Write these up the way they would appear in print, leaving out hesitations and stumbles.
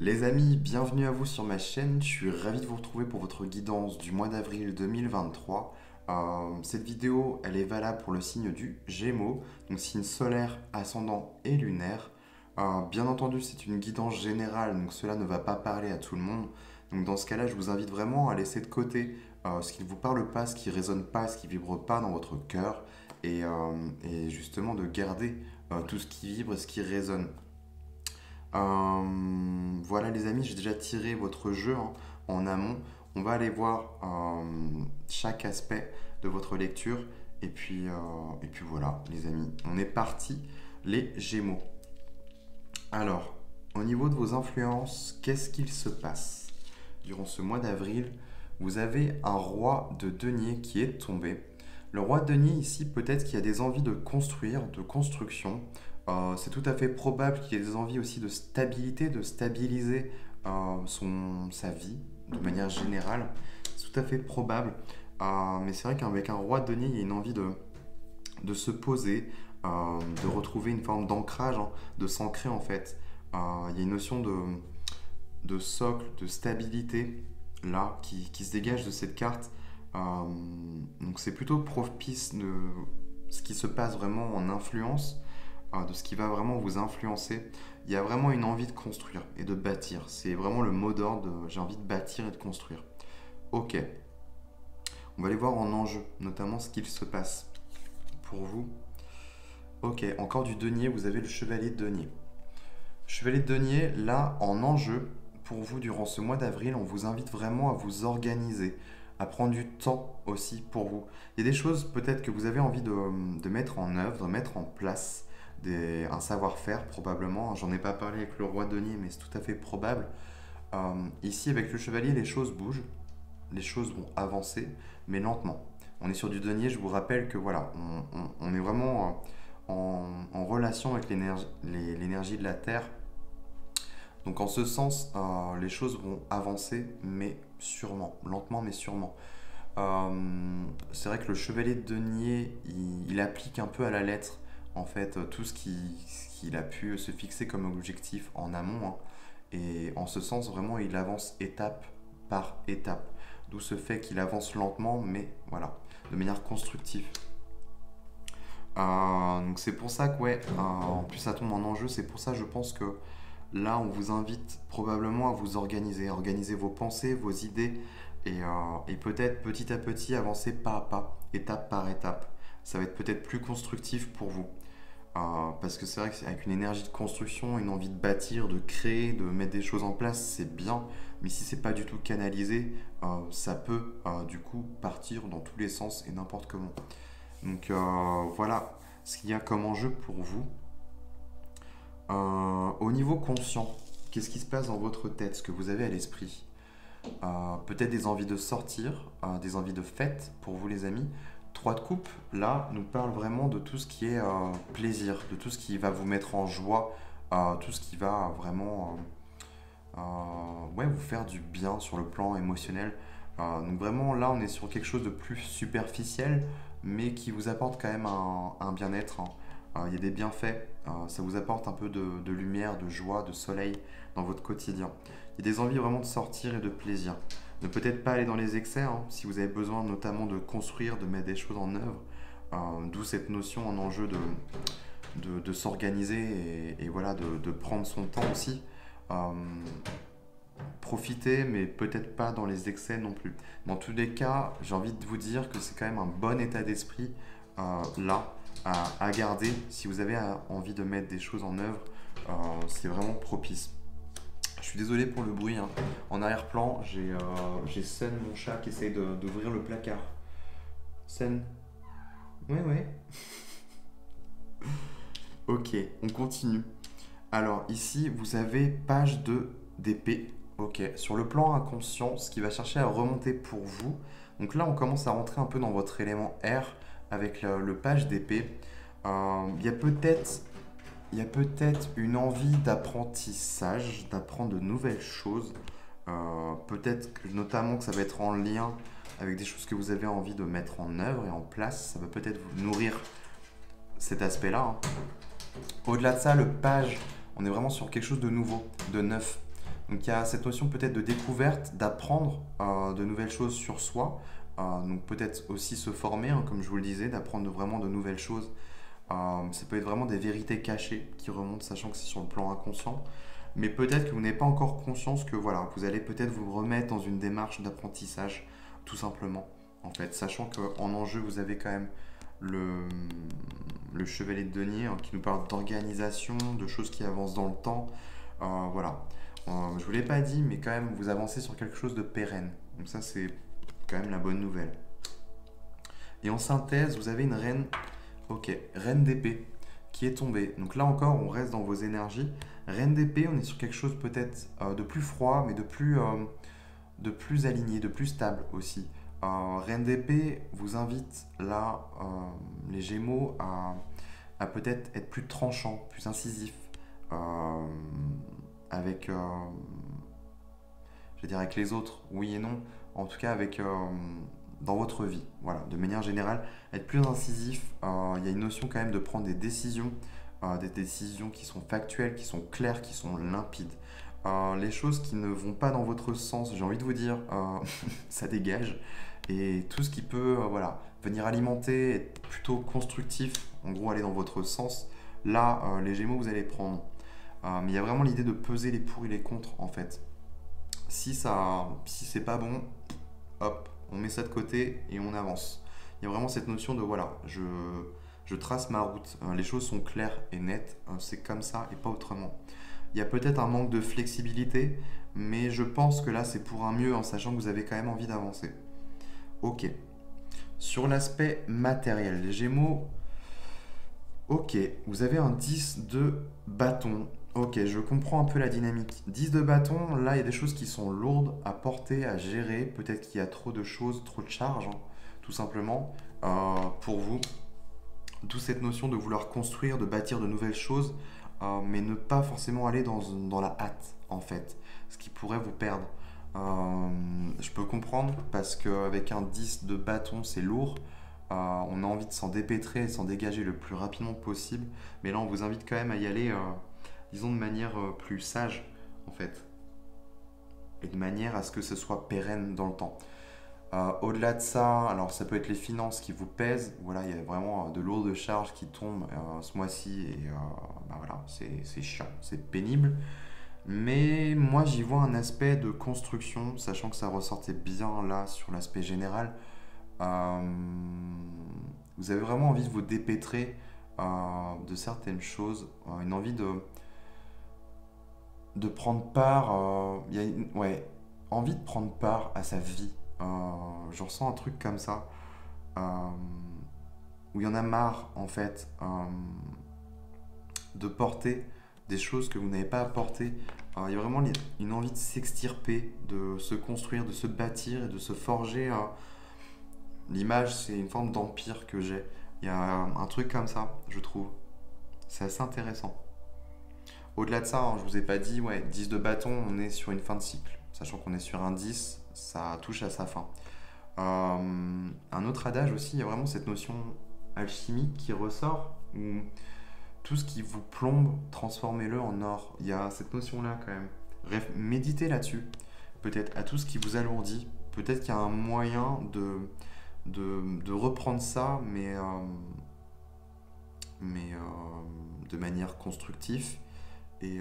Les amis, bienvenue à vous sur ma chaîne. Je suis ravi de vous retrouver pour votre guidance du mois d'avril 2023. Cette vidéo, elle est valable pour le signe du Gémeaux, donc signe solaire, ascendant et lunaire. Bien entendu, c'est une guidance générale, donc cela ne va pas parler à tout le monde. Donc dans ce cas-là, je vous invite vraiment à laisser de côté ce qui ne vous parle pas, ce qui ne résonne pas, ce qui ne vibre pas dans votre cœur, et justement de garder tout ce qui vibre et ce qui résonne. Voilà les amis, j'ai déjà tiré votre jeu en amont. On va aller voir chaque aspect de votre lecture. Et puis voilà les amis, on est parti. Les Gémeaux. Alors, au niveau de vos influences, qu'est-ce qu'il se passe? Durant ce mois d'avril, vous avez un roi de denier qui est tombé. Le roi de denier ici, peut-être qu'il y a des envies de construire, de construction. C'est tout à fait probable qu'il y ait des envies aussi de stabilité, de stabiliser sa vie de manière générale. C'est tout à fait probable. Mais c'est vrai qu'avec un roi de denier, il y a une envie de se poser, de retrouver une forme d'ancrage, de s'ancrer en fait. Il y a une notion de socle, de stabilité là qui se dégage de cette carte. Donc c'est plutôt propice de ce qui se passe vraiment en influence, de ce qui va vraiment vous influencer. Il y a vraiment une envie de construire et de bâtir. C'est vraiment le mot d'ordre de j'ai envie de bâtir et de construire. Ok, on va aller voir en enjeu, notamment ce qu'il se passe pour vous. Ok, encore du denier, vous avez le chevalier de denier. Chevalier de denier, là, en enjeu, pour vous, durant ce mois d'avril, on vous invite vraiment à vous organiser, à prendre du temps aussi pour vous. Il y a des choses peut-être que vous avez envie de mettre en œuvre, de mettre en place, un savoir-faire probablement. J'en ai pas parlé avec le roi de denier, mais c'est tout à fait probable. Ici, avec le chevalier, les choses bougent, les choses vont avancer, mais lentement. On est sur du denier, je vous rappelle que voilà, on est vraiment en relation avec l'énergie de la Terre. Donc en ce sens, les choses vont avancer, mais sûrement, lentement mais sûrement. C'est vrai que le chevalier de denier, il applique un peu à la lettre, en fait, tout ce qu'il a pu se fixer comme objectif en amont. Et en ce sens, vraiment, il avance étape par étape. D'où ce fait qu'il avance lentement, mais voilà, de manière constructive. Donc c'est pour ça que, ouais, en plus ça tombe en enjeu, c'est pour ça je pense que là, on vous invite probablement à vous organiser vos pensées, vos idées, et peut-être petit à petit avancer pas à pas, étape par étape. Ça va être peut-être plus constructif pour vous. Parce que c'est vrai qu'avec une énergie de construction, une envie de bâtir, de créer, de mettre des choses en place, c'est bien. Mais si c'est pas du tout canalisé, ça peut du coup partir dans tous les sens et n'importe comment. Donc voilà ce qu'il y a comme enjeu pour vous. Au niveau conscient, qu'est-ce qui se passe dans votre tête, ce que vous avez à l'esprit? Peut-être des envies de sortir, des envies de fête pour vous les amis. 3 de coupe, là, nous parle vraiment de tout ce qui est plaisir, de tout ce qui va vous mettre en joie, tout ce qui va vraiment ouais, vous faire du bien sur le plan émotionnel. Donc vraiment, là, on est sur quelque chose de plus superficiel, mais qui vous apporte quand même un bien-être. Il y a des bienfaits, ça vous apporte un peu de lumière, de joie, de soleil dans votre quotidien. Il y a des envies vraiment de sortir et de plaisir. Ne peut-être pas aller dans les excès, si vous avez besoin notamment de construire, de mettre des choses en œuvre, d'où cette notion en enjeu de s'organiser et voilà, de prendre son temps aussi. Profiter, mais peut-être pas dans les excès non plus. Dans tous les cas, j'ai envie de vous dire que c'est quand même un bon état d'esprit là à garder si vous avez envie de mettre des choses en œuvre. C'est vraiment propice. Je suis désolé pour le bruit. En arrière-plan, j'ai Sen, mon chat, qui essaye d'ouvrir le placard. Sen. Ouais, ouais. Ok, on continue. Alors ici, vous avez page 2 d'épée. Ok, sur le plan inconscient, ce qui va chercher à remonter pour vous. Donc là, on commence à rentrer un peu dans votre élément R avec le page d'épée. Il y a peut-être une envie d'apprentissage, d'apprendre de nouvelles choses. Peut-être notamment que ça va être en lien avec des choses que vous avez envie de mettre en œuvre et en place. Ça va peut-être vous nourrir cet aspect-là. Au-delà de ça, le page, on est vraiment sur quelque chose de nouveau, de neuf. Donc il y a cette notion peut-être de découverte, d'apprendre de nouvelles choses sur soi. Donc peut-être aussi se former, hein, comme je vous le disais, d'apprendre vraiment de nouvelles choses. Ça peut être vraiment des vérités cachées qui remontent, sachant que c'est sur le plan inconscient. Mais peut-être que vous n'avez pas encore conscience que voilà, vous allez peut-être vous remettre dans une démarche d'apprentissage, tout simplement. En fait, sachant qu'en enjeu, vous avez quand même le, le chevalier de denier, hein, qui nous parle d'organisation, de choses qui avancent dans le temps. Voilà. Je vous l'ai pas dit, mais quand même, vous avancez sur quelque chose de pérenne. Donc ça, c'est quand même la bonne nouvelle. Et en synthèse, vous avez une reine, ok, reine d'épée, qui est tombée. Donc là encore, on reste dans vos énergies. Reine d'épée, on est sur quelque chose peut-être de plus froid, mais de plus aligné, de plus stable aussi. Reine d'épée vous invite là, les Gémeaux, à peut-être être plus tranchant, plus incisif, euh, avec, je vais dire avec les autres, oui et non, en tout cas avec, dans votre vie, voilà, de manière générale, être plus incisif. Il y a une notion quand même de prendre des décisions qui sont factuelles, qui sont claires, qui sont limpides. Les choses qui ne vont pas dans votre sens, j'ai envie de vous dire, ça dégage. Et tout ce qui peut voilà, venir alimenter, être plutôt constructif, en gros aller dans votre sens, là, les Gémeaux, vous allez prendre. Mais il y a vraiment l'idée de peser les pour et les contre, en fait. Si c'est pas bon, hop, on met ça de côté et on avance. Il y a vraiment cette notion de voilà, je trace ma route, les choses sont claires et nettes, c'est comme ça et pas autrement. Il y a peut-être un manque de flexibilité, mais je pense que là c'est pour un mieux en sachant que vous avez quand même envie d'avancer. Ok. Sur l'aspect matériel, les Gémeaux, ok, vous avez un 10 de bâton. Ok, je comprends un peu la dynamique. 10 de bâton, là il y a des choses qui sont lourdes à porter, à gérer. Peut-être qu'il y a trop de choses, trop de charges, hein, tout simplement, pour vous. D'où cette notion de vouloir construire, de bâtir de nouvelles choses, mais ne pas forcément aller dans la hâte, en fait, ce qui pourrait vous perdre. Je peux comprendre parce qu'avec un 10 de bâton, c'est lourd. On a envie de s'en dépêtrer et s'en dégager le plus rapidement possible. Mais là, on vous invite quand même à y aller, disons, de manière plus sage, en fait. Et de manière à ce que ce soit pérenne dans le temps. Au-delà de ça, alors ça peut être les finances qui vous pèsent. Voilà, il y a vraiment de lourdes charges qui tombent ce mois-ci. Et bah voilà, c'est chiant, c'est pénible. Mais moi, j'y vois un aspect de construction, sachant que ça ressortait bien là sur l'aspect général. Euh, Vous avez vraiment envie de vous dépêtrer de certaines choses, une envie de prendre part, il y a ouais, envie de prendre part à sa vie. Je ressens un truc comme ça, euh, où il y en a marre en fait de porter des choses que vous n'avez pas à porter. Il y a vraiment une envie de s'extirper, de se construire, de se bâtir et de se forger. L'image, c'est une forme d'empire que j'ai. Il y a un truc comme ça, je trouve. C'est assez intéressant. Au-delà de ça, hein, je vous ai pas dit, ouais, 10 de bâton, on est sur une fin de cycle. Sachant qu'on est sur un 10, ça touche à sa fin. Un autre adage aussi, il y a vraiment cette notion alchimique qui ressort, où tout ce qui vous plombe, transformez-le en or. Il y a cette notion-là quand même. Bref, méditez là-dessus. Peut-être à tout ce qui vous alourdit. Peut-être qu'il y a un moyen de reprendre ça, mais de manière constructive et,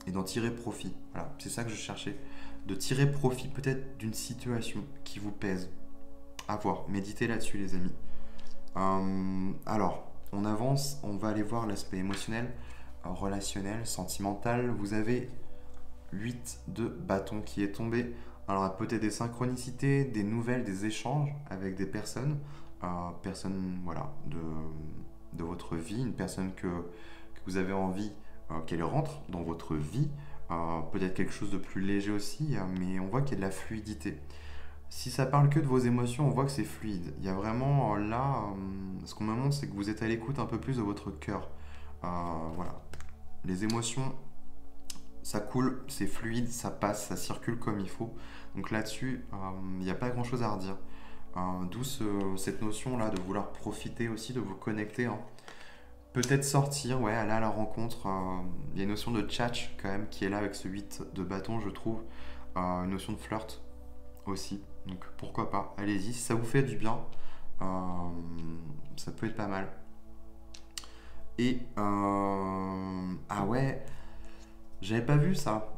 et d'en tirer profit. Voilà, c'est ça que je cherchais. De tirer profit peut-être d'une situation qui vous pèse. À voir, méditez là-dessus les amis. Alors, on avance, on va aller voir l'aspect émotionnel, relationnel, sentimental. Vous avez 8 de bâton qui est tombé. Alors, il y a peut-être des synchronicités, des nouvelles, des échanges avec des personnes voilà, de votre vie, une personne que vous avez envie qu'elle rentre dans votre vie. Peut-être quelque chose de plus léger aussi, mais on voit qu'il y a de la fluidité. Si ça parle que de vos émotions, on voit que c'est fluide. Il y a vraiment là, ce qu'on me montre, c'est que vous êtes à l'écoute un peu plus de votre cœur. Voilà. Les émotions, ça coule, c'est fluide, ça passe, ça circule comme il faut. Donc là-dessus, il n'y a pas grand-chose à redire. D'où cette notion-là de vouloir profiter aussi, de vous connecter, hein. Peut-être sortir, ouais, aller à la rencontre. Il y a une notion de tchatch quand même qui est là avec ce 8 de bâton, je trouve. Une notion de flirt aussi. Donc pourquoi pas, allez-y, si ça vous fait du bien, euh, ça peut être pas mal. Et ah ouais, j'avais pas vu ça.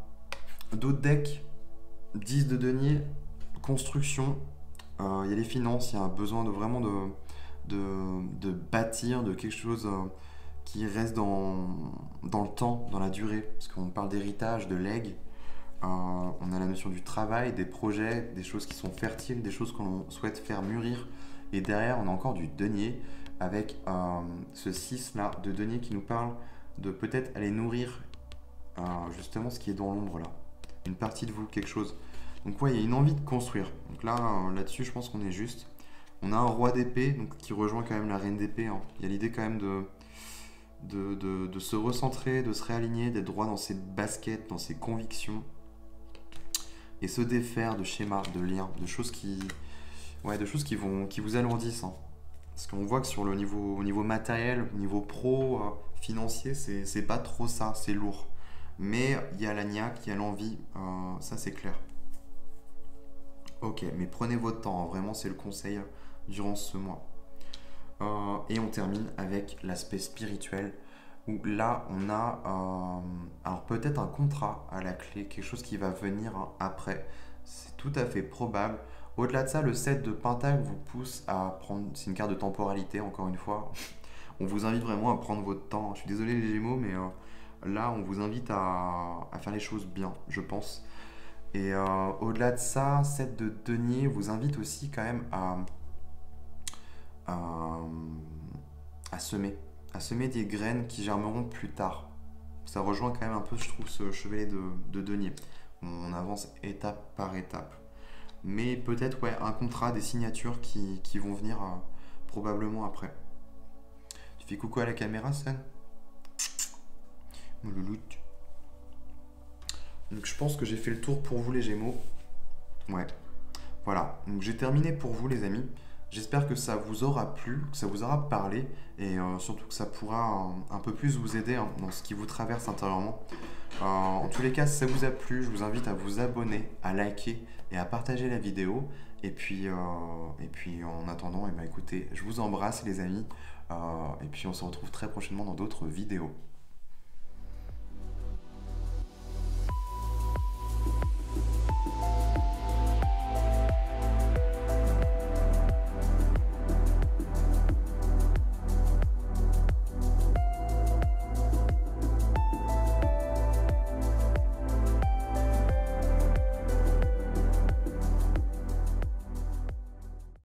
D'autres decks, 10 de denier, construction, il y a les finances, il y a un besoin de vraiment de bâtir, de quelque chose qui reste dans le temps, dans la durée. Parce qu'on parle d'héritage, de legs, on a la notion du travail, des projets, des choses qui sont fertiles, des choses qu'on souhaite faire mûrir. Et derrière, on a encore du denier avec ce 6 là de denier qui nous parle de peut-être aller nourrir justement ce qui est dans l'ombre là. Une partie de vous, quelque chose. Donc ouais, il y a une envie de construire. Donc là, là-dessus, je pense qu'on est juste. On a un roi d'épée donc, qui rejoint quand même la reine d'épée. Hein. Il y a l'idée quand même de se recentrer, de se réaligner, d'être droit dans ses baskets, dans ses convictions. Et se défaire de schémas, de liens, de choses qui vous alourdissent. Hein. Parce qu'on voit que sur le niveau, au niveau matériel, au niveau pro, financier, c'est pas trop ça, c'est lourd. Mais il y a la niaque, il y a l'envie, ça c'est clair. Ok, mais prenez votre temps, hein, vraiment c'est le conseil durant ce mois. Et on termine avec l'aspect spirituel, où là on a alors peut-être un contrat à la clé, quelque chose qui va venir hein, après. C'est tout à fait probable. Au-delà de ça, le 7 de Pentacle vous pousse à prendre, c'est une carte de temporalité encore une fois. On vous invite vraiment à prendre votre temps. Je suis désolé les Gémeaux, mais là on vous invite à faire les choses bien, je pense. Et au-delà de ça, 7 de denier vous invite aussi quand même à, à semer des graines qui germeront plus tard. Ça rejoint quand même un peu, je trouve, ce chevalet de denier. On avance étape par étape. Mais peut-être ouais, un contrat, des signatures qui vont venir probablement après. Tu fais coucou à la caméra, Sen? Mon louloute. Donc je pense que j'ai fait le tour pour vous les Gémeaux. Ouais. Voilà. Donc j'ai terminé pour vous les amis. J'espère que ça vous aura plu, que ça vous aura parlé et surtout que ça pourra un peu plus vous aider hein, dans ce qui vous traverse intérieurement. En tous les cas, si ça vous a plu, je vous invite à vous abonner, à liker et à partager la vidéo. Et puis en attendant, eh ben, écoutez, je vous embrasse les amis. Et puis on se retrouve très prochainement dans d'autres vidéos.